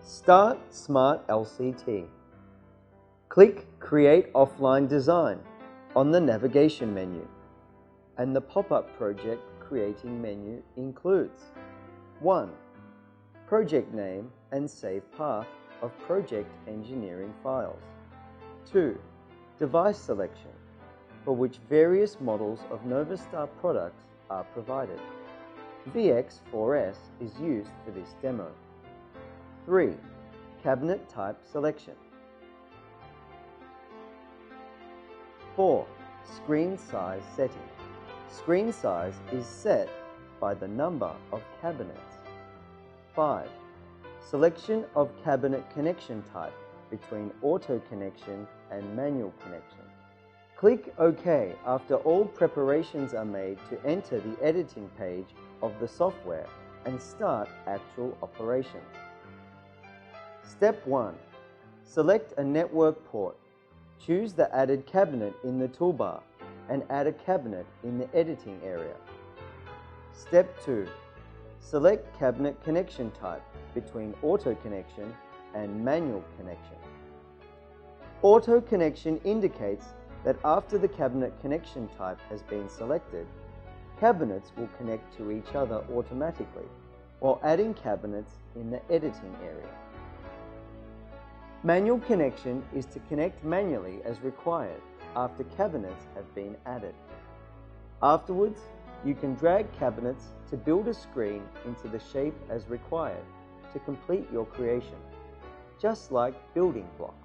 Start SmartLCT. Click Create Offline Design on the navigation menu, and the pop-up project creating menu includes 1. Project name and save path of project engineering files. 2. Device selection, for which various models of Novastar products are provided. VX4S is used for this demo. 3. Cabinet type selection. 4. Screen size setting. Screen size is set by the number of cabinets. 5. Selection of cabinet connection type between auto connection and manual connection. Click OK after all preparations are made to enter the editing page of the software and start actual operations. Step 1. Select a network port. Choose the added cabinet in the toolbar and add a cabinet in the editing area. Step 2. Select cabinet connection type between auto connection and manual connection. Auto connection indicates that after the cabinet connection type has been selected, cabinets will connect to each other automatically while adding cabinets in the editing area. Manual connection is to connect manually as required after cabinets have been added. Afterwards, you can drag cabinets to build a screen into the shape as required to complete your creation, just like building blocks.